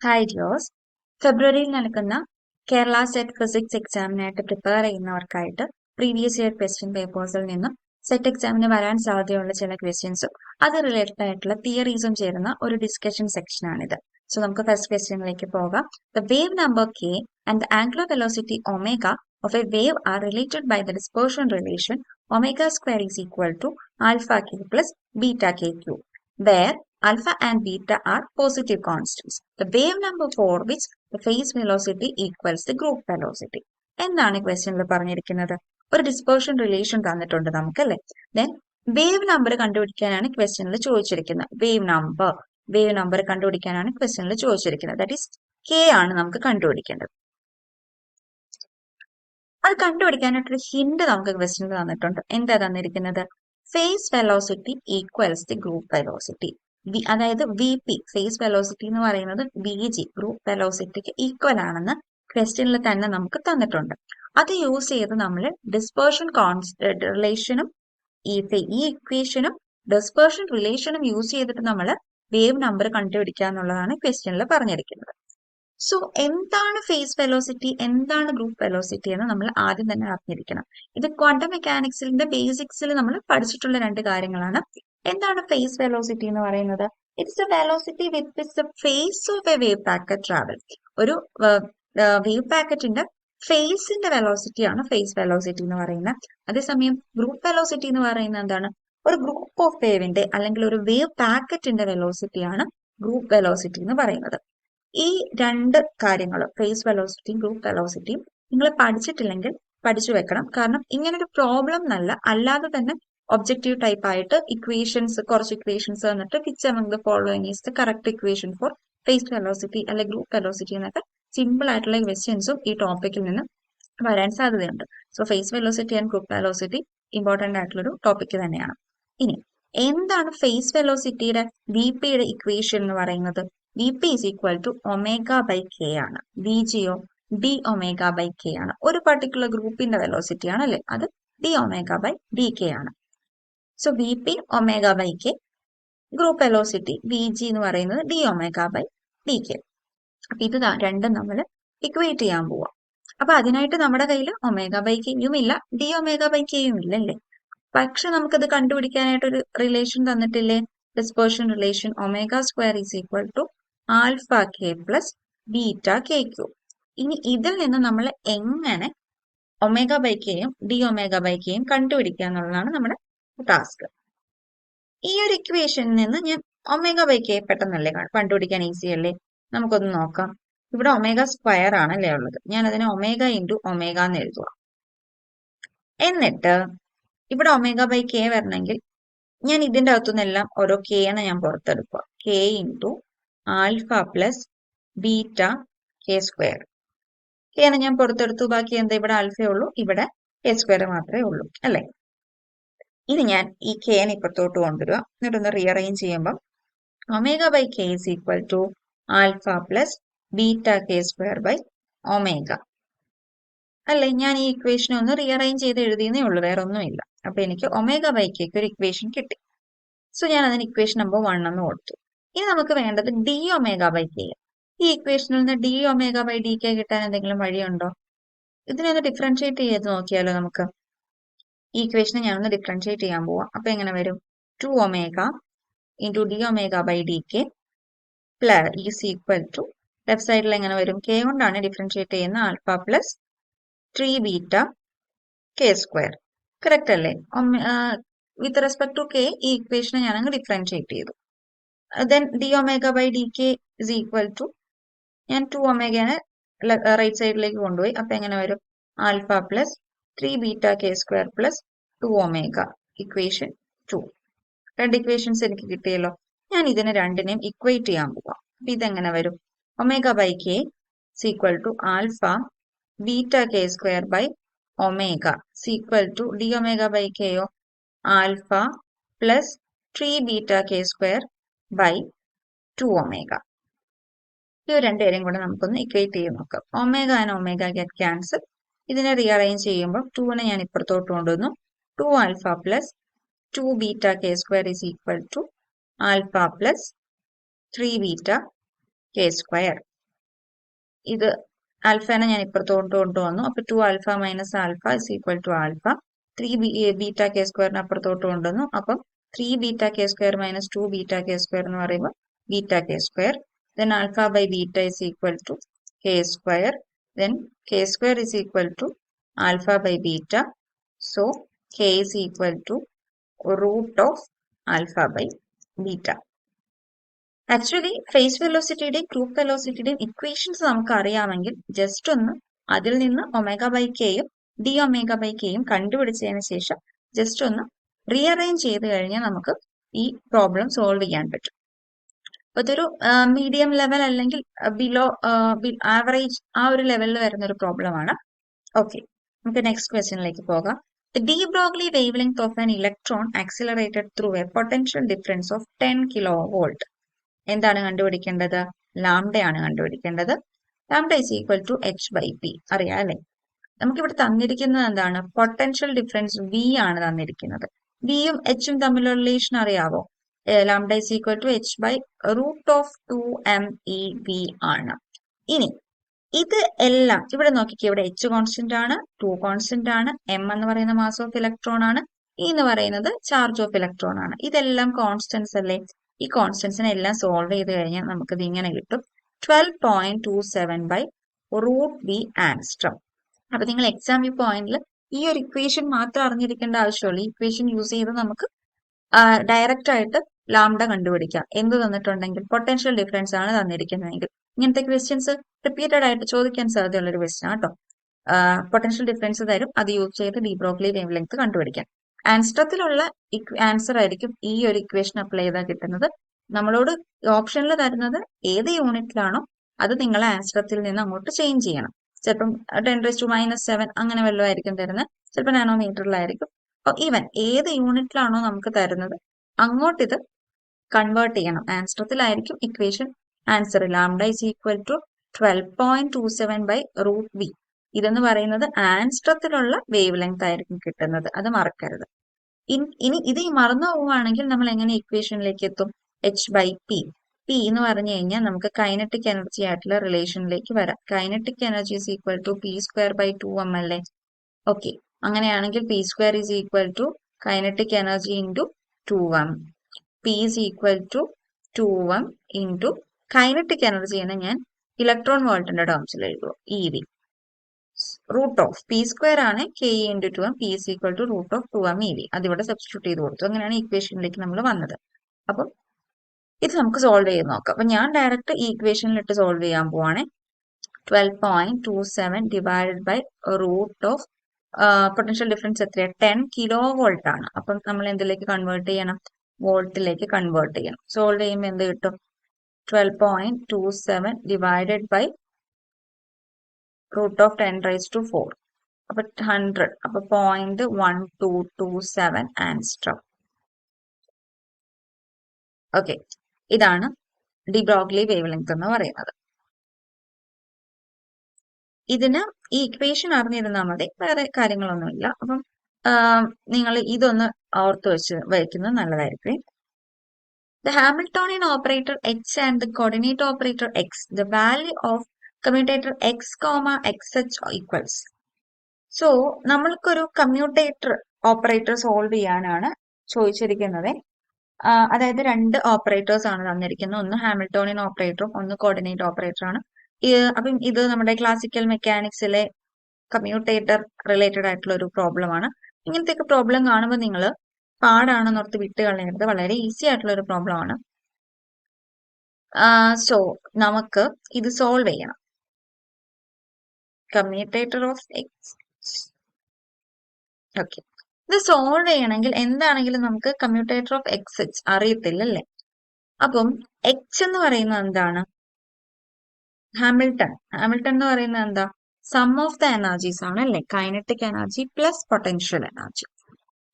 Hi ഡിയോസ്. ഫെബ്രുവരിയിൽ നടക്കുന്ന കേരള സെറ്റ് ഫിസിക്സ് എക്സാമിനായിട്ട് പ്രിപ്പയർ ചെയ്യുന്നവർക്കായിട്ട് പ്രീവിയസ് ഇയർ ക്വസ്റ്റ്യൻ പേപ്പേഴ്സിൽ നിന്നും സെറ്റ് എക്സാമിന് വരാൻ സാധ്യതയുള്ള ചില ക്വസ്റ്റ്യൻസും അത് റിലേറ്റഡ് ആയിട്ടുള്ള തിയറീസും ചേരുന്ന ഒരു ഡിസ്കഷൻ സെക്ഷനാണിത്. സോ നമുക്ക് ഫസ്റ്റ് ക്വസ്റ്റ്യനിലേക്ക് പോകാം. The wave number K and the angular velocity omega of a wave are related by the dispersion relation omega square is equal to alpha k plus beta kq, where alpha and beta are positive constants. The wave number for which the phase velocity equals the group velocity. എന്താണ് ക്വസ്റ്റ്യനിൽ പറഞ്ഞിരിക്കുന്നത്? ഒരു dispersion relation തന്നിട്ടുണ്ട് നമുക്കല്ലേ. Then wave number കണ്ടുപിടിക്കാനാണ് ക്വസ്റ്റ്യനിൽ ചോദിച്ചിരിക്കുന്നത്. Wave number കണ്ടുപിടിക്കാനാണ് ക്വസ്റ്റ്യനിൽ ചോദിച്ചിരിക്കുന്നത്. That is K ആണ് നമുക്ക് കണ്ടുപിടിക്കേണ്ടത്. അത് കണ്ടുപിടിക്കാനായിട്ടൊരു ഹിന്റ് നമുക്ക് ക്വസ്റ്റ്യനിൽ തന്നിട്ടുണ്ട്. എന്താ തന്നിരിക്കുന്നത്? Phase velocity equals the group velocity. അതായത് വി പി, ഫേസ് വെലോസിറ്റി എന്ന് പറയുന്നത് വി ജി, ഗ്രൂപ്പ് വെലോസിറ്റിക്ക് ഈക്വൽ ആണെന്ന് ക്വസ്റ്റ്യനിൽ തന്നെ നമുക്ക് തന്നിട്ടുണ്ട്. അത് യൂസ് ചെയ്ത് നമ്മൾ ഡിസ്പേർഷൻ റിലേഷനും ഈ ഇക്വേഷനും ഡിസ്പേർഷൻ റിലേഷനും യൂസ് ചെയ്തിട്ട് നമ്മൾ വേവ് നമ്പർ കണ്ടുപിടിക്കുക എന്നുള്ളതാണ് ക്വസ്റ്റ്യനിൽ പറഞ്ഞിരിക്കുന്നത്. സോ എന്താണ് ഫേസ് വെലോസിറ്റി, എന്താണ് ഗ്രൂപ്പ് വെലോസിറ്റി എന്ന് നമ്മൾ ആദ്യം തന്നെ അറിഞ്ഞിരിക്കണം. ഇത് ക്വാണ്ടം മെക്കാനിക്സിന്റെ ബേസിക്സിൽ നമ്മൾ പഠിച്ചിട്ടുള്ള രണ്ട് കാര്യങ്ങളാണ്. എന്താണ് ഫേസ് വെലോസിറ്റി എന്ന് പറയുന്നത്? It's a velocity with which the phase of a wave packet travel. ഒരു വേവ് പാക്കറ്റിന്റെ ഫേസിന്റെ വെലോസിറ്റി ആണ് ഫേസ് വെലോസിറ്റി എന്ന് പറയുന്നത്. അതേസമയം ഗ്രൂപ്പ് വെലോസിറ്റി എന്ന് പറയുന്നത് എന്താണ്? ഒരു ഗ്രൂപ്പ് ഓഫ് വേവിന്റെ അല്ലെങ്കിൽ ഒരു വേവ് പാക്കറ്റിന്റെ വെലോസിറ്റിയാണ് ഗ്രൂപ്പ് വെലോസിറ്റി എന്ന് പറയുന്നത്. ഈ രണ്ട് കാര്യങ്ങളും, ഫേസ് വെലോസിറ്റിയും ഗ്രൂപ്പ് വെലോസിറ്റിയും, നിങ്ങൾ പഠിച്ചിട്ടില്ലെങ്കിൽ പഠിച്ചു വെക്കണം. കാരണം ഇങ്ങനൊരു പ്രോബ്ലം അല്ലാതെ തന്നെ ഒബ്ജക്റ്റീവ് ടൈപ്പ് ആയിട്ട് കുറച്ച് ഇക്വേഷൻസ് തന്നിട്ട് which among the following is the correct equation for phase velocity അല്ലെങ്കിൽ ഗ്രൂപ്പ് വെലോസിറ്റി എന്നൊക്കെ സിമ്പിൾ ആയിട്ടുള്ള ക്വസ്റ്റ്യൻസും ഈ ടോപ്പിക്കിൽ നിന്ന് വരാൻ സാധ്യതയുണ്ട്. So phase velocity and group velocity important ആയിട്ടുള്ളൊരു ടോപ്പിക് തന്നെയാണ്. ഇനി എന്താണ് ഫേസ് വെലോസിറ്റിയുടെ വി പിയുടെ ഇക്വേഷൻ എന്ന് പറയുന്നത്? V P is equal to omega by K ആണ്. V G D omega by K ആണ്. ഒരു പർട്ടിക്കുലർ ഗ്രൂപ്പിന്റെ വെലോസിറ്റി ആണ് അല്ലെ, അത് D omega by D K ആണ്. So V P omega by K, group velocity V G എന്ന് പറയുന്നത് D omega by D K. അപ്പൊ ഇത് രണ്ടും നമ്മൾ ഇക്വേറ്റ് ചെയ്യാൻ പോവാം. അപ്പൊ അതിനായിട്ട് നമ്മുടെ കയ്യിൽ ഒമേഗ ബൈ കെയും ഇല്ല, ഡി ഒമേഗ ബൈ കെയും ഇല്ല അല്ലേ. പക്ഷെ നമുക്കത് കണ്ടുപിടിക്കാനായിട്ട് ഒരു റിലേഷൻ തന്നിട്ടില്ലേ? Dispersion relation omega square is equal to alpha K plus beta K cube. ഇനി ഇതിൽ നിന്ന് നമ്മൾ എങ്ങനെ ഒമേഗ ബൈ കെയും ഡി ഒമേഗ ബൈ കെയും കണ്ടുപിടിക്കുക എന്നുള്ളതാണ് നമ്മുടെ ടാസ്ക്. ഈ ഒരു ഇക്വേഷനിൽ നിന്ന് ഞാൻ ഒമേഗ ബൈ കെ പെട്ടെന്നല്ലേ കണ്ടുപിടിക്കാൻ ഈസി അല്ലേ? നമുക്കൊന്ന് നോക്കാം. ഇവിടെ ഒമേഗ സ്ക്വയർ ആണല്ലേ ഉള്ളത്. ഞാൻ അതിനെ ഒമേഗ ഇൻറ്റു ഒമേഗ എന്ന് എഴുതുക. എന്നിട്ട് ഇവിടെ ഒമേഗ ബൈ കെ വരണമെങ്കിൽ ഞാൻ ഇതിന്റെ അകത്തുനിന്നെല്ലാം ഓരോ കെ എന്ന് ഞാൻ പുറത്തെടുക്കുക. K into alpha plus beta K square. K എന്ന് ഞാൻ പുറത്തെടുത്തു. ബാക്കി എന്താ? ഇവിടെ ആൽഫയേ ഉള്ളൂ, ഇവിടെ കെ സ്ക്വയർ മാത്രമേ ഉള്ളൂ അല്ലെ. ഇനി ഞാൻ ഈ കെനെ ഇപ്പുറത്തോട്ട് കൊണ്ടുവരിക. എന്നിട്ടൊന്ന് റീഅറേഞ്ച് ചെയ്യുമ്പോൾ omega by K is equal to alpha plus beta K square by omega അല്ലെ. ഞാൻ ഈ ഇക്വേഷനെ ഒന്ന് റീഅറേഞ്ച് ചെയ്ത് എഴുതിയെന്നേ ഉള്ളൂ, വേറെ ഒന്നുമില്ല. അപ്പൊ എനിക്ക് ഒമേഗ ബൈ കെക്ക് ഒരു ഇക്വേഷൻ കിട്ടി. സോ ഞാൻ അതിന് ഇക്വേഷൻ നമ്പർ 1 എന്ന് കൊടുത്തു. ഇനി നമുക്ക് വേണ്ടത് ഡി ഒമേഗ ബൈ കെ. ഈ ഇക്വേഷനിൽ നിന്ന് D omega by D K കിട്ടാൻ എന്തെങ്കിലും വഴിയുണ്ടോ? ഇതിനൊന്ന് ഡിഫറൻഷിയേറ്റ് ചെയ്ത് നോക്കിയാലോ നമുക്ക്. ഈ ഇക്വേഷനെ ഞാനൊന്ന് ഡിഫറൻഷിയേറ്റ് ചെയ്യാൻ പോവാം. അപ്പൊ എങ്ങനെ വരും? 2 omega into D omega by D K plus is equal to, left സൈഡിൽ എങ്ങനെ വരും? കെ കൊണ്ടാണ് ഡിഫറൻഷിയേറ്റ് ചെയ്യുന്ന, alpha plus 3 beta K square. Correct അല്ലേ? വിത്ത് റെസ്പെക്ട് ടു കെ ഈ ഇക്വേഷനെ ഞാനങ്ങ് ഡിഫറൻഷിയേറ്റ് ചെയ്തു. Then D omega by D K is equal to, ഞാൻ 2 ഒമേഗനെ റൈറ്റ് സൈഡിലേക്ക് കൊണ്ടുപോയി. അപ്പൊ എങ്ങനെ വരും? Alpha plus 3 beta K square plus 2 omega, equation 2. രണ്ട് ഇക്വേഷൻസ് എനിക്ക് കിട്ടിയല്ലോ. ഞാൻ ഇതിനെ രണ്ടിനെയും ഇക്വേറ്റ് ചെയ്യാൻ പോവാം. അപ്പൊ ഇതെങ്ങനെ വരും? Omega by K is equal to alpha beta K square by omega equal to D omega by കെയോ alpha plus 3 beta K square by 2 omega. ഇത് രണ്ടുപേരും കൂടെ നമുക്കൊന്ന് ഇക്വേറ്റ് ചെയ്ത് നോക്കാം. Omega and omega get cancel. ഇതിനെ റീഅറേഞ്ച് ചെയ്യുമ്പോൾ 2നെ ഞാൻ ഇപ്പുറത്തോട്ട് കൊണ്ടുവന്നു. 2 alpha plus 2 beta K square is equal to alpha plus 3 beta K square. ഇത് ആൽഫേനെ ഞാൻ ഇപ്പുറത്തോട്ട് കൊണ്ടുവന്നു. അപ്പൊ 2 alpha minus alpha is equal to alpha. 3 beta K സ്ക്വയറിന് അപ്പുറത്തോട്ട് കൊണ്ടുവന്നു. അപ്പം 3 beta K square minus 2 beta K square എന്ന് പറയുമ്പോൾ beta K square. Then alpha by beta is equal to K square. Then K square is equal to alpha by beta. So K is equal to root of alpha by beta. Actually phase വെലോസിറ്റിയുടെയും group വെലോസിറ്റിയുടെയും equations നമുക്ക് അറിയാമെങ്കിൽ just ഒന്ന് അതിൽ നിന്ന് omega by കെയും D omega by കെയും കണ്ടുപിടിച്ചതിന് ശേഷം ജസ്റ്റ് ഒന്ന് റീഅറേഞ്ച് ചെയ്ത് കഴിഞ്ഞാൽ നമുക്ക് ഈ പ്രോബ്ലം സോൾവ് ചെയ്യാൻ പറ്റും. അപ്പൊ ഇതൊരു മീഡിയം ലെവൽ അല്ലെങ്കിൽ ബിലോ ആവറേജ് ആ ഒരു ലെവലിൽ വരുന്ന ഒരു പ്രോബ്ലം ആണ്. ഓക്കെ, നമുക്ക് നെക്സ്റ്റ് ക്വസ്റ്റ്യനിലേക്ക് പോകാം. The de Broglie wavelength of an electron accelerated through a potential difference of 10 kilovolt. എന്താണ് കണ്ടുപിടിക്കേണ്ടത്? ലാംഡയാണ് കണ്ടുപിടിക്കേണ്ടത്. Lambda is equal to H by P. അറിയാം അല്ലെ? നമുക്കിവിടെ തന്നിരിക്കുന്നത് എന്താണ്? പൊട്ടൻഷ്യൽ ഡിഫറൻസ് വി ആണ് തന്നിരിക്കുന്നത്. വിയും എച്ചും തമ്മിലുള്ള റിലേഷൻ അറിയാവോ? Lambda is equal to H by root of 2 MEV ആണ്. ഇനി ഇത് എല്ലാം ഇവിടെ നോക്കിക്കേ, ഇവിടെ എച്ച് കോൺസ്റ്റന്റ് ആണ്, 2 കോൺസ്റ്റന്റ് ആണ്, എം എന്ന് പറയുന്ന മാസ് ഓഫ് ഇലക്ട്രോൺ ആണ്, ഇ എന്ന് പറയുന്നത് ചാർജ് ഓഫ് ഇലക്ട്രോൺ ആണ്. ഇതെല്ലാം കോൺസ്റ്റന്റ്സ് അല്ലേ? ഈ കോൺസ്റ്റന്റ്സിനെ എല്ലാം സോൾവ് ചെയ്ത് കഴിഞ്ഞാൽ നമുക്ക് ഇത് ഇങ്ങനെ കിട്ടും, 12.27 ബൈ റൂട്ട് വി ആൻസ്ട്രം. അപ്പൊ നിങ്ങൾ എക്സാം വ്യൂ പോയിന്റിൽ ഈ ഒരു ഇക്വേഷൻ മാത്രം അറിഞ്ഞിരിക്കേണ്ട ആവശ്യമുള്ളൂ. ഈ ഇക്വേഷൻ യൂസ് ചെയ്ത് നമുക്ക് ഡയറക്റ്റ് ആയിട്ട് ലാംഡ കണ്ടുപിടിക്കാം. എന്ത് തന്നിട്ടുണ്ടെങ്കിൽ പൊട്ടൻഷ്യൽ ഡിഫറൻസ് ആണ് തന്നിരിക്കുന്നതെങ്കിൽ. ഇങ്ങനത്തെ ക്വസ്റ്റ്യൻസ് റിപ്പീറ്റഡ് ആയിട്ട് ചോദിക്കാൻ സാധ്യതയുള്ള ഒരു ക്വസ്റ്റ്യൻ ആട്ടോ. പൊട്ടൻഷ്യൽ ഡിഫറൻസ് തരും, അത് യൂസ് ചെയ്ത് ഡി ബ്രോഗ്ലി വേവ് ലെങ്ത് കണ്ടുപിടിക്കാം. ആൻസ്ട്രത്തിലുള്ള ആൻസർ ആയിരിക്കും ഈ ഒരു ഇക്വേഷൻ അപ്ലൈ ചെയ്താൽ കിട്ടുന്നത്. നമ്മളോട് ഓപ്ഷനിൽ തരുന്നത് ഏത് യൂണിറ്റിലാണോ അത് നിങ്ങൾ ആൻസ്ട്രത്തിൽ നിന്ന് അങ്ങോട്ട് ചേഞ്ച് ചെയ്യണം. ചിലപ്പം 10⁻⁻7 അങ്ങനെ വല്ലതും ആയിരിക്കും തരുന്നത്, ചിലപ്പോൾ നാനോമീറ്ററിലായിരിക്കും. അപ്പൊ ഈവൻ ഏത് യൂണിറ്റിലാണോ നമുക്ക് തരുന്നത് അങ്ങോട്ട് ഇത് കൺവേർട്ട് ചെയ്യണം. ആൻസ്ട്രത്തിലായിരിക്കും equation answer. Lambda is equal to 12.27 by root V. ഇതെന്ന് പറയുന്നത് ആൻസ്ട്രത്തിലുള്ള വേവ് ലെങ്ത് ആയിരിക്കും കിട്ടുന്നത്, അത് മറക്കരുത്. ഇനി ഇത് മറന്നു പോവുകയാണെങ്കിൽ നമ്മൾ എങ്ങനെ ഇക്വേഷനിലേക്ക് എത്തും? H by P. പി എന്ന് പറഞ്ഞു കഴിഞ്ഞാൽ നമുക്ക് കൈനറ്റിക് എനർജി ആയിട്ടുള്ള റിലേഷനിലേക്ക് വരാം. Kinetic energy is equal to P square by 2m അല്ലേ? ഓക്കെ, അങ്ങനെയാണെങ്കിൽ P square is equal to kinetic energy into 2m. P is equal to 2m into kinetic energy എന്ന് ഞാൻ ഇലക്ട്രോൺ വോൾട്ടിന്റെ ടേംസിൽ എഴുതുക, E V. Root of P square ആണ് K into 2m, P is equal to root of 2m E V. അതിവിടെ substitute ചെയ്ത് കൊടുത്തു. അങ്ങനെയാണ് ഇക്വേഷനിലേക്ക് നമ്മൾ വന്നത്. അപ്പം ഇത് നമുക്ക് സോൾവ് ചെയ്ത് നോക്കാം. അപ്പൊ ഞാൻ ഡയറക്റ്റ് ഈ ഇക്വേഷനിലിട്ട് സോൾവ് ചെയ്യാൻ പോവാണ്. 12.27 divided by root of potential difference എത്രയാണ്? 10 കിലോ വോൾട്ട് ആണ്. അപ്പം നമ്മൾ എന്തിലേക്ക് കൺവേർട്ട് ചെയ്യണം? വോൾട്ടിലേക്ക് കൺവേർട്ട് ചെയ്യണം. സോൾവ് ചെയ്യുമ്പോൾ എന്ത് കിട്ടും? 12.27 ഡിവൈഡഡ് ബൈ റൂട്ട് ഓഫ് 10⁻⁴. അപ്പൊ 100. അപ്പൊ 0.1227 ആൻസ്ട്രം. ഓക്കെ, ഇതാണ് ഡി ബ്രോഗ്ലി വേവ് ലെങ്ത് എന്ന് പറയുന്നത്. ഇതിന് ഈ ഇക്വേഷൻ അറിഞ്ഞിരുന്നാൽ മതി, വേറെ കാര്യങ്ങളൊന്നുമില്ല. അപ്പം നിങ്ങൾ ഇതൊന്ന് ഓർത്ത് വയ്ക്കുന്നത് നല്ലതായിരിക്കും. The Hamiltonian operator h and the coordinate operator x, the value of commutator x, xh equals. So നമ്മൾക്കൊരു കമ്മ്യൂട്ടേറ്റർ ഓപ്പറേറ്റർ സോൾവ് ചെയ്യാനാണ് ചോദിച്ചിരിക്കുന്നത്. അതായത് രണ്ട് ഓപ്പറേറ്റേഴ്സ് ആണ് തന്നിരിക്കുന്നത്. ഒന്ന് ഹാമിൽട്ടോണിയൻ ഓപ്പറേറ്ററും ഒന്ന് കോർഡിനേറ്റ് ഓപ്പറേറ്റർ ആണ്. അപ്പം ഇത് നമ്മുടെ ക്ലാസിക്കൽ മെക്കാനിക്സിലെ കമ്മ്യൂട്ടേറ്റർ റിലേറ്റഡ് ആയിട്ടുള്ള ഒരു പ്രോബ്ലം ആണ്. ഇങ്ങനത്തെയൊക്കെ പ്രോബ്ലം കാണുമ്പോൾ നിങ്ങൾ പാടാണെന്നോർത്ത് വിട്ട് കളയരുത്. വളരെ ഈസി ആയിട്ടുള്ള ഒരു പ്രോബ്ലം ആണ്. സോ നമുക്ക് ഇത് സോൾവ് ചെയ്യണം. Commutator of X. ഓക്കെ, ഇത് സോൾവ് ചെയ്യണമെങ്കിൽ എന്താണെങ്കിലും നമുക്ക് കമ്മ്യൂട്ടേറ്റർ ഓഫ് എക്സ് എച്ച് അറിയത്തില്ലല്ലേ? അപ്പം എച്ച് എന്ന് പറയുന്നത് എന്താണ്? ഹാമിൽട്ടൺ എന്ന് പറയുന്നത് എന്താ? സം ഓഫ് ദ എനർജീസ് ആണ് അല്ലെ? Kinetic energy plus potential energy.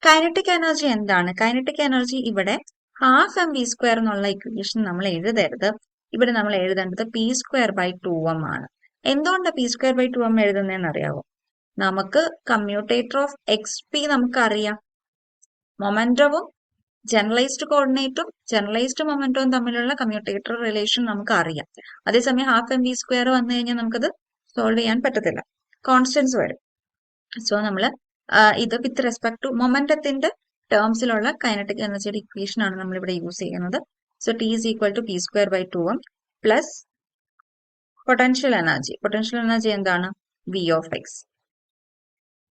Kinetic energy എന്താണ്? കൈനറ്റിക് എനർജി ഇവിടെ ഹാഫ് എം വി സ്ക്വയർ എന്നുള്ള ഇക്വേഷൻ നമ്മൾ എഴുതരുത്. ഇവിടെ നമ്മൾ എഴുതേണ്ടത് പി സ്ക്വയർ ബൈ 2m ആണ്. എന്തുകൊണ്ടാണ് പി സ്ക്വയർ ബൈ 2m എഴുതുന്നതെന്ന് അറിയാവോ? നമുക്ക് കമ്മ്യൂട്ടേറ്റർ ഓഫ് എക്സ് പി നമുക്കറിയാം. മൊമെന്റവും ജനറലൈസ്ഡ് കോർഡിനേറ്റും ജനറലൈസ്ഡ് മൊമെന്റവും തമ്മിലുള്ള കമ്മ്യൂട്ടേറ്റർ റിലേഷൻ നമുക്ക് അറിയാം. അതേസമയം ഹാഫ് എം വി സ്ക്വയർ വന്നു കഴിഞ്ഞാൽ നമുക്കത് സോൾവ് ചെയ്യാൻ പറ്റത്തില്ല, കോൺസ്റ്റൻസ് വരും. സോ നമ്മൾ ഇത് വിത്ത് റെസ്പെക്ട് ടു മൊമെന്റത്തിന്റെ ടേംസിലുള്ള കൈനറ്റിക് എനർജിയുടെ ഇക്വേഷൻ ആണ് നമ്മൾ ഇവിടെ യൂസ് ചെയ്യുന്നത്. So T is equal to P square by 2m plus potential energy എന്താണ്? V of X.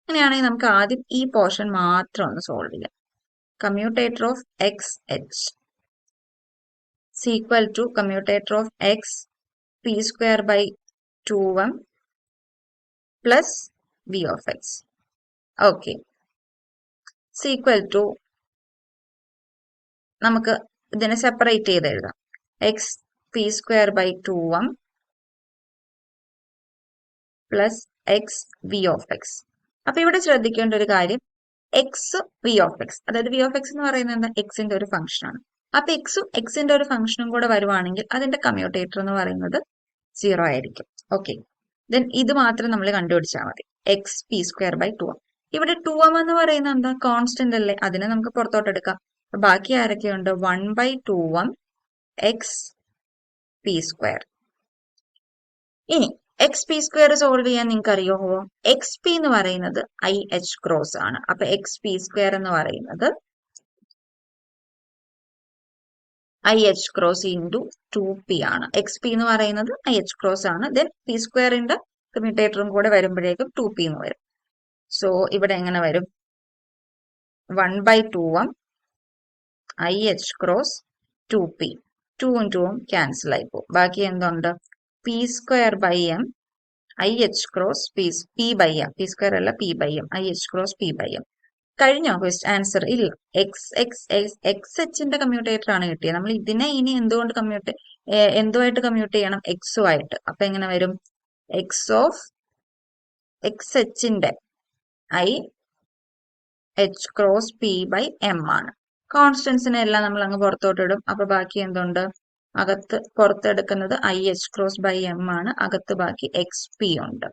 അങ്ങനെയാണെങ്കിൽ നമുക്ക് ആദ്യം ഈ പോർഷൻ മാത്രം ഒന്ന് സോൾവ് ചെയ്യാം. Commutator of X H is equal to commutator of x p square by 2m plus v of x. Okay. Is equal to നമുക്ക് ഇതിനെ സെപ്പറേറ്റ് ചെയ്ത് എഴുതാം. x p square by 2m plus x v of x. അപ്പൊ ഇവിടെ ശ്രദ്ധിക്കേണ്ട ഒരു കാര്യം X V of X, അതായത് വി ഓഫ് എക്സ് എന്ന് പറയുന്നത് എന്താ? എക്സിന്റെ ഒരു ഫംഗ്ഷൻ ആണ്. അപ്പൊ എക്സും എക്സിന്റെ ഒരു ഫംഗ്ഷനും കൂടെ വരുവാണെങ്കിൽ അതിന്റെ കമ്മ്യൂട്ടേറ്റർ എന്ന് പറയുന്നത് 0 ആയിരിക്കും. ഓക്കെ, ദെൻ ഇത് മാത്രം നമ്മൾ കണ്ടുപിടിച്ചാൽ മതി. X P square by 2m. ഇവിടെ 2m എന്ന് പറയുന്നത് എന്താ? കോൺസ്റ്റന്റ് അല്ലേ, അതിനെ നമുക്ക് പുറത്തോട്ട് എടുക്കാം. ബാക്കി ആരൊക്കെയുണ്ട്? 1/2m X P square. ഇനി എക്സ് പി സ്ക്വയർ സോൾവ് ചെയ്യാൻ നിങ്ങൾക്ക് അറിയാമോ? എക്സ് പി എന്ന് പറയുന്നത് ഐ എച്ച് ക്രോസ് ആണ്. അപ്പൊ എക്സ് പി സ്ക്വയർ എന്ന് പറയുന്നത് I H cross into 2p ആണ്. എക്സ് പി എന്ന് പറയുന്നത് ഐ എച്ച് ക്രോസ് ആണ്. ദെൻ പി സ്ക്വയറിന്റെ കമ്മ്യൂട്ടേറ്ററും കൂടെ വരുമ്പോഴേക്കും 2p എന്ന് വരും. സോ ഇവിടെ എങ്ങനെ വരും? 1/2m I H cross 2p. 2ഉം 2ഉം ക്യാൻസൽ ആയി പോകും. ബാക്കി എന്തുണ്ട്? P square by M I H cross P by M. P square അല്ല, P by M. I H cross P by M. കഴിഞ്ഞോ ആൻസർ? ഇല്ല. എക്സ് എച്ചിന്റെ കമ്മ്യൂട്ടേറ്റർ ആണ് കിട്ടിയത്. നമ്മൾ ഇതിനെ ഇനി എന്തുമായിട്ട് കമ്മ്യൂട്ട് ചെയ്യണം? എക്സും ആയിട്ട്. അപ്പൊ എങ്ങനെ വരും? എക്സ് ഓഫ് എക്സ് എച്ചിന്റെ I H cross P by M ആണ്. കോൺസ്റ്റൻസിനെ എല്ലാം നമ്മൾ അങ്ങ് പുറത്തോട്ട് ഇടും. അപ്പൊ ബാക്കി എന്തുണ്ട്? അകത്ത് പുറത്തെടുക്കുന്നത് I H cross by M ആണ്. അകത്ത് ബാക്കി എക്സ് പി ഉണ്ട്.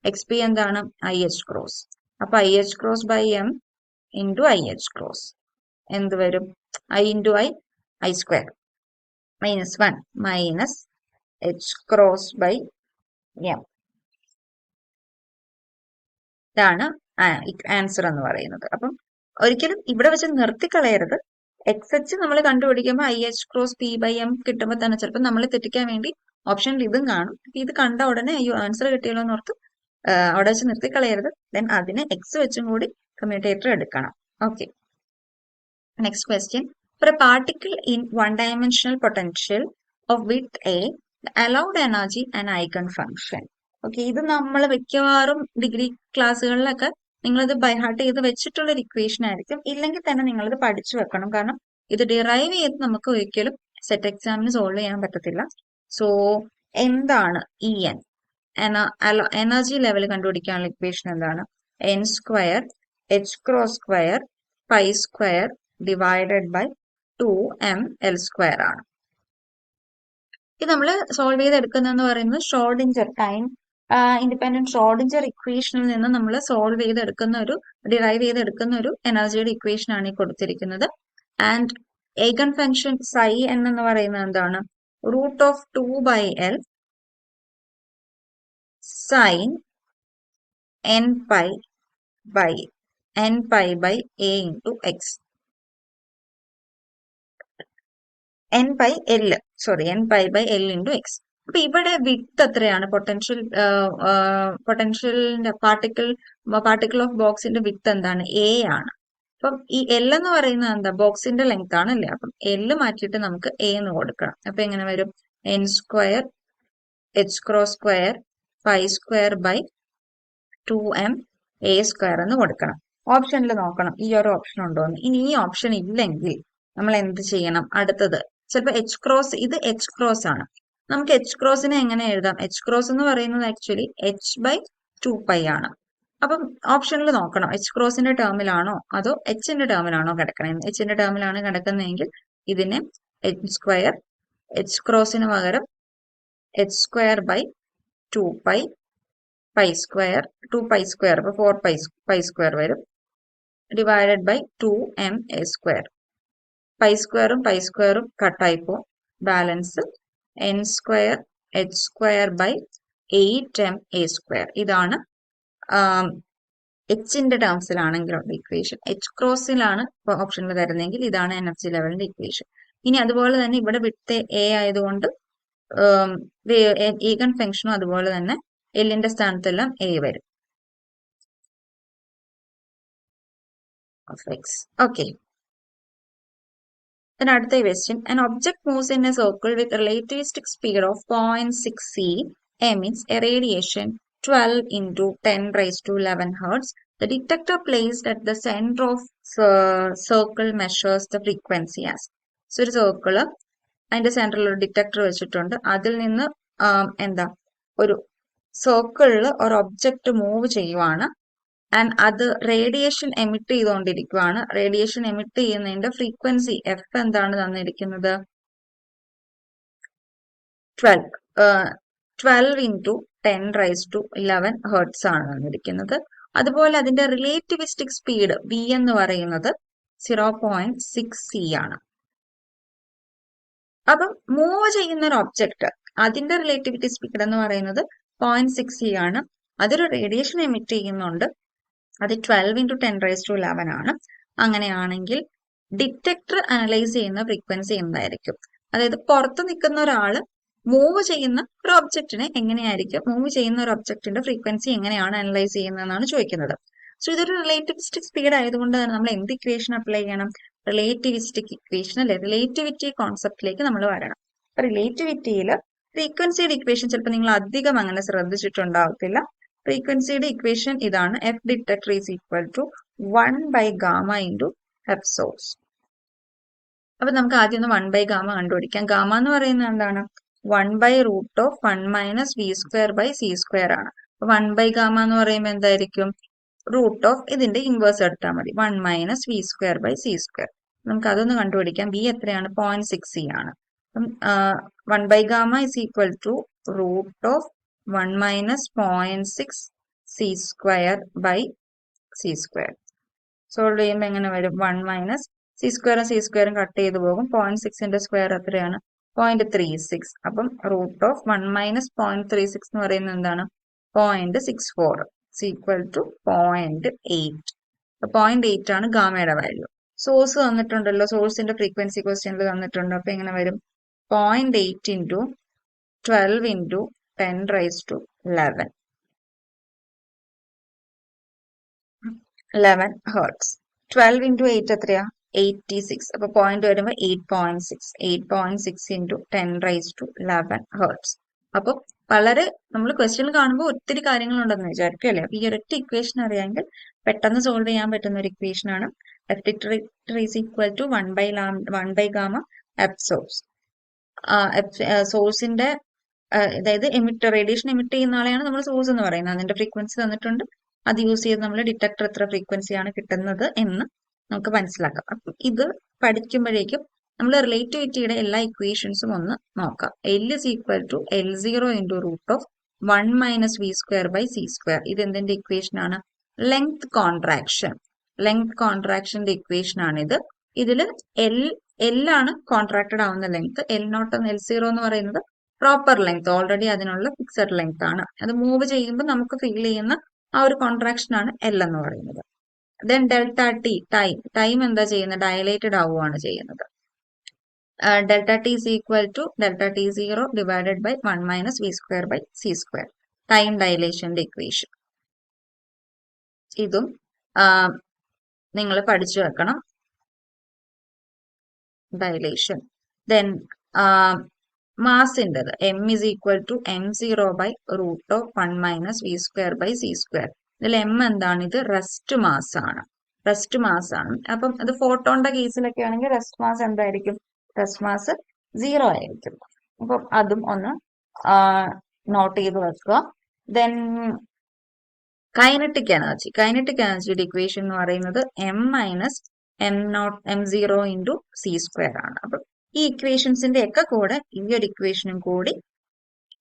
എക്സ് പി എന്താണ്? I H cross. അപ്പൊ I H cross by M into I H cross എന്ത് വരും? I into I square -1 minus H cross by M. ഇതാണ് ആൻസർ എന്ന് പറയുന്നത്. അപ്പം ഒരിക്കലും ഇവിടെ വെച്ച് നിർത്തിക്കളയരുത്. എക്സ് എച്ച് നമ്മൾ കണ്ടുപിടിക്കുമ്പോൾ I H cross P by M കിട്ടുമ്പോൾ തന്നെ ചിലപ്പോൾ നമ്മൾ തെറ്റിക്കാൻ വേണ്ടി ഓപ്ഷനിൽ ഇതും കാണും. ഇത് കണ്ട ഉടനെ അയ്യോ ആൻസർ കിട്ടിയല്ലോ എന്ന് ഓർത്ത് അവിടെ വെച്ച് നിർത്തിക്കളയരുത്. ദെൻ അതിന് എക്സ് വെച്ചും കൂടി കമ്മ്യൂട്ടേറ്റർ എടുക്കണം. Okay, next question. For a particle in one-dimensional potential of width a, the allowed energy and eigenfunction. Okay, ഇത് നമ്മൾ മിക്കവാറും ഡിഗ്രി ക്ലാസ്സുകളിലൊക്കെ നിങ്ങളിത് ബൈഹാർട്ട് ചെയ്ത് വെച്ചിട്ടുള്ള ഒരു ഇക്വേഷൻ ആയിരിക്കും. ഇല്ലെങ്കിൽ തന്നെ നിങ്ങളിത് പഠിച്ചു വെക്കണം. കാരണം ഇത് ഡിറൈവ് ചെയ്ത് നമുക്ക് ഒരിക്കലും സെറ്റ് എക്സാമിന് സോൾവ് ചെയ്യാൻ പറ്റത്തില്ല. സോ എന്താണ് ഇ എൻ? എനർജി ലെവൽ കണ്ടുപിടിക്കാനുള്ള ഇക്വേഷൻ എന്താണ്? N square H cross square pi square divided by 2m L square ആണ്. ഇത് നമ്മൾ സോൾവ് ചെയ്തെടുക്കുന്നതെന്ന് പറയുന്നത് ഷ്രോഡിഞ്ചർ ടൈം ഇൻഡിപെൻഡന്റ് ഷ്രോഡിഞ്ചർ ഇക്വേഷനിൽ നിന്ന് നമ്മൾ സോൾവ് ചെയ്തെടുക്കുന്ന ഡിറൈവ് ചെയ്തെടുക്കുന്ന ഒരു എനർജിയുടെ ഇക്വേഷൻ ആണ് ഈ കൊടുത്തിരിക്കുന്നത്. ആൻഡ് ഏഗൻ ഫംഗ്ഷൻ psi n എന്ന് പറയുന്നത് എന്താണ്? √2/L sin n pi by a into x. n pi by L into x. അപ്പൊ ഇവിടെ വിഡ്ത്ത് എത്രയാണ്? പൊട്ടൻഷ്യലിന്റെ പാർട്ടിക്കിൾ ഓഫ് ബോക്സിന്റെ വിഡ്ത്ത് എന്താണ്? എ ആണ്. അപ്പം ഈ എൽ എന്ന് പറയുന്നത് എന്താ? ബോക്സിന്റെ ലെങ്ത് ആണല്ലേ. അപ്പം എൽ മാറ്റിയിട്ട് നമുക്ക് എ എന്ന് കൊടുക്കണം. അപ്പൊ എങ്ങനെ വരും? N square H cross square pi square by 2m A square എന്ന് കൊടുക്കണം. ഓപ്ഷനിൽ നോക്കണം ഈ ഒരു ഓപ്ഷൻ ഉണ്ടോ എന്ന്. ഇനി ഈ ഓപ്ഷൻ ഇല്ലെങ്കിൽ നമ്മൾ എന്ത് ചെയ്യണം? അടുത്തത് ചിലപ്പോൾ എച്ച് ക്രോസ്, ഇത് എച്ച് ക്രോസ് ആണ്. നമുക്ക് എച്ച് ക്രോസിനെ എങ്ങനെ എഴുതാം? എച്ച് ക്രോസ് എന്ന് പറയുന്നത് ആക്ച്വലി h/2π ആണ്. അപ്പം ഓപ്ഷനിൽ നോക്കണം എച്ച് ക്രോസിന്റെ ടേമിലാണോ അതോ എച്ചിന്റെ ടേമിലാണോ കിടക്കണേ. എച്ചിന്റെ ടേമിലാണ് കിടക്കുന്നതെങ്കിൽ ഇതിനെ എച്ച് സ്ക്വയർ, എച്ച് ക്രോസിന് പകരം H square by 2π pi square, 2π square അപ്പൊ 4π സ്ക്വയർ വരും, divided by 2m a square. Pi സ്ക്വയറും കട്ടായി പോകും. Balance n square h square by 8ma². ഇതാണ് എച്ചിന്റെ ടേംസിലാണെങ്കിലുള്ള ഇക്വേഷൻ. എച്ച് ക്രോസിലാണ് ഓപ്ഷനിൽ തരുന്നതെങ്കിൽ ഇതാണ് എനർജി ലെവലിന്റെ ഇക്വേഷൻ. ഇനി അതുപോലെ തന്നെ ഇവിടെ വിട്ട് എ ആയതുകൊണ്ട് ഈഗൺ ഫംഗ്ഷനും അതുപോലെ തന്നെ എല്ലിന്റെ സ്ഥാനത്തെല്ലാം എ വരും. ഓക്കെ. Then അടുത്ത question, an object moves in a circle with relativistic speed of 0.6 c emits a radiation 12 into 10 raised to 11 hertz. The detector placed at the center of circle measures the frequency as. So ഒരു circle അതിന്റെ സെന്ററിൽ ഒരു detector വെച്ചിട്ടുണ്ട്. അതിൽ നിന്ന് എന്താ ഒരു സർക്കിളിൽ ഒരു ഒബ്ജക്റ്റ് മൂവ് ചെയ്യുവാണ്. ആൻഡ് അത് റേഡിയേഷൻ എമിറ്റ് ചെയ്തുകൊണ്ടിരിക്കുകയാണ്. റേഡിയേഷൻ എമിറ്റ് ചെയ്യുന്നതിന്റെ ഫ്രീക്വൻസി എഫ് എന്താണ് തന്നിരിക്കുന്നത്? 12 into 10 raised to 11 ഹെർട്സ് ആണ് തന്നിരിക്കുന്നത്. അതുപോലെ അതിന്റെ റിലേറ്റിവിസ്റ്റിക് സ്പീഡ് വി എന്ന് പറയുന്നത് 0.6 c ആണ്. അപ്പം മൂവ് ചെയ്യുന്ന ഒരു ഒബ്ജക്റ്റ് അതിന്റെ റിലേറ്റിവിറ്റി സ്പീഡ് എന്ന് പറയുന്നത് 0.6 c ആണ്. അതൊരു റേഡിയേഷൻ എമിറ്റ് ചെയ്യുന്നുണ്ട്. അത് 12 into 10 raised to 11 ആണ്. അങ്ങനെയാണെങ്കിൽ ഡിറ്റക്ടർ അനലൈസ് ചെയ്യുന്ന ഫ്രീക്വൻസി എന്തായിരിക്കും? അതായത് പുറത്ത് നിൽക്കുന്ന ഒരാള് മൂവ് ചെയ്യുന്ന ഒരു ഒബ്ജക്റ്റിനെ എങ്ങനെയായിരിക്കും, മൂവ് ചെയ്യുന്ന ഒരു ഒബ്ജക്റ്റിന്റെ ഫ്രീക്വൻസി എങ്ങനെയാണ് അനലൈസ് ചെയ്യുന്നതെന്നാണ് ചോദിക്കുന്നത്. സോ ഇതൊരു റിലേറ്റിവിസ്റ്റിക് സ്പീഡ് ആയതുകൊണ്ട് തന്നെ നമ്മൾ എന്ത് ഇക്വേഷൻ അപ്ലൈ ചെയ്യണം? റിലേറ്റിവിസ്റ്റിക് ഇക്വേഷൻ അല്ലെ, റിലേറ്റിവിറ്റി കോൺസെപ്റ്റിലേക്ക് നമ്മൾ വരണം. റിലേറ്റിവിറ്റിയിൽ ഫ്രീക്വൻസിയുടെ ഇക്വേഷൻ ചിലപ്പോൾ നിങ്ങൾ അധികം അങ്ങനെ ശ്രദ്ധിച്ചിട്ടുണ്ടാവത്തില്ല. ഫ്രീക്വൻസിയുടെ ഇക്വേഷൻ ഇതാണ്, F detector is equal to 1/γ into F source. അപ്പൊ നമുക്ക് ആദ്യം ഒന്ന് 1/γ കണ്ടുപിടിക്കാം. ഗാമ എന്ന് പറയുന്നത് എന്താണ്? 1/√(1 - v²/c² ആണ്. അപ്പൊ 1/γ എന്ന് പറയുമ്പോൾ എന്തായിരിക്കും? √ ഇതിന്റെ ഇൻവേഴ്സ് എടുത്താൽ മതി, 1 - v²/c². നമുക്ക് അതൊന്ന് കണ്ടുപിടിക്കാം. v എത്രയാണ്? 0.6 c ആണ്. 1/γ is equal to √(1 - 0.6 c²/c². Solve ചെയ്യുമ്പോൾ എങ്ങനെ വരും? 1 - c²ഉം കട്ട് ചെയ്ത് പോകും. 0.6ന്റെ സ്ക്വയർ എത്രയാണ്? 0.36. അപ്പം √(1 - 0.36 എന്ന് പറയുന്നത് എന്താണ്? 0.64 ഈക്വൽ ടു 0.8. 0.8 ആണ് ഗാമയുടെ വാല്യൂ. സോഴ്സ് തന്നിട്ടുണ്ടല്ലോ, സോഴ്സിന്റെ ഫ്രീക്വൻസി ക്വസ്റ്റ്യനിൽ തന്നിട്ടുണ്ട്. അപ്പൊ എങ്ങനെ വരും? 0.8 into 12 into 10 raised to 11 hertz. 12 into 8 എത്രയാ? 86. അപ്പൊ പോയിന്റ് വരുമ്പോൾ 8.6. 8.6 into 10 raised to 11 ഹെർട്സ്. അപ്പൊ വളരെ നമ്മൾ ക്വസ്റ്റ്യൻ കാണുമ്പോൾ ഒത്തിരി കാര്യങ്ങളുണ്ടെന്ന് വിചാരിക്കും അല്ലേ? അപ്പൊ ഈ ഒരൊറ്റ ഇക്വേഷൻ അറിയാമെങ്കിൽ പെട്ടെന്ന് സോൾവ് ചെയ്യാൻ പറ്റുന്ന ഒരു ഇക്വേഷൻ ആണ്. F detector is equal to 1/γ F source. സോഴ്സിന്റെ അതായത് റേഡിയേഷൻ എമിറ്റ് ചെയ്യുന്ന ആളെയാണ് നമ്മൾ സോഴ്സ് എന്ന് പറയുന്നത്. അതിന്റെ ഫ്രീക്വൻസി തന്നിട്ടുണ്ട്. അത് യൂസ് ചെയ്ത് നമ്മൾ ഡിറ്റക്ടർ എത്ര ഫ്രീക്വൻസിയാണ് കിട്ടുന്നത് എന്ന് നമുക്ക് മനസ്സിലാക്കാം. അപ്പം ഇത് പഠിക്കുമ്പോഴേക്കും നമ്മൾ റിലേറ്റിവിറ്റിയുടെ എല്ലാ ഇക്വേഷൻസും ഒന്ന് നോക്കാം. L is equal to L0 into √(1 - v²/c². ഇത് എന്തിന്റെ ഇക്വേഷൻ ആണ്? Length contraction. ലെങ്ത് കോൺട്രാക്ഷന്റെ ഇക്വേഷൻ ആണിത്. ഇതിൽ L ആണ് കോൺട്രാക്റ്റഡ് ആവുന്ന ലെങ്ത്. L0 L0 എന്ന് പറയുന്നത് പ്രോപ്പർ ലെങ്ത്, ഓൾറെഡി അതിനുള്ള ഫിക്സഡ് ലെങ്ത് ആണ്. അത് മൂവ് ചെയ്യുമ്പോൾ നമുക്ക് ഫീൽ ചെയ്യുന്ന ആ ഒരു കോൺട്രാക്ഷൻ ആണ് L എന്ന് പറയുന്നത്. ദെൻ ഡെൽറ്റ ടി ടൈം എന്താ ചെയ്യുന്നത്? ഡയലേറ്റഡ് ആവുകയാണ് ചെയ്യുന്നത്. Delta T is equal to delta T 0 divided by 1 - v²/c². Time ഡയലേഷന്റെ ഇക്വേഷൻ. ഇതും നിങ്ങൾ പഠിച്ചു വെക്കണം. ഡയലേഷൻ. ദെൻ മാസിൻ്റെത് m is equal to m0 by √(1 - v²/c². ഇതിൽ m എന്താണ്? ഇത് റെസ്റ്റ് മാസ് ആണ്. റെസ്റ്റ് മാസ് ആണ്. അപ്പം അത് ഫോട്ടോണിന്റെ കേസിലൊക്കെ ആണെങ്കിൽ റെസ്റ്റ് മാസ് എന്തായിരിക്കും? റെസ്റ്റ് മാസ് 0 ആയിരിക്കും. അപ്പം അതും ഒന്ന് നോട്ട് ചെയ്ത് വെക്കുക. ദെൻ കൈനറ്റിക് എനർജിയുടെ ഇക്വേഷൻ എന്ന് പറയുന്നത് m - m0 into c² ആണ്. അപ്പം ഈ ഇക്വേഷൻസിന്റെ ഒക്കെ കൂടെ ഈ ഒരു ഇക്വേഷനും കൂടി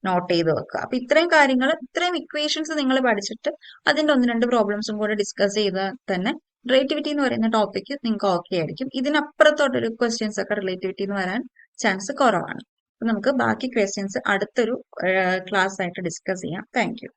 നോട്ട് ചെയ്ത് വെക്കുക. അപ്പൊ ഇത്രയും ഇക്വേഷൻസ് നിങ്ങൾ പഠിച്ചിട്ട് അതിന്റെ 1-2 പ്രോബ്ലംസും കൂടെ ഡിസ്കസ് ചെയ്താൽ തന്നെ റിലേറ്റിവിറ്റി എന്ന് പറയുന്ന ടോപ്പിക് നിങ്ങൾക്ക് ഓക്കെ ആയിരിക്കും. ഇതിനപ്പുറത്തോട്ടൊരു ക്വസ്റ്റ്യൻസ് ഒക്കെ റിലേറ്റിവിറ്റി എന്ന് വരാൻ ചാൻസ് കുറവാണ്. അപ്പൊ നമുക്ക് ബാക്കി ക്വസ്റ്റ്യൻസ് അടുത്തൊരു ക്ലാസ് ആയിട്ട് ഡിസ്കസ് ചെയ്യാം. Thank you.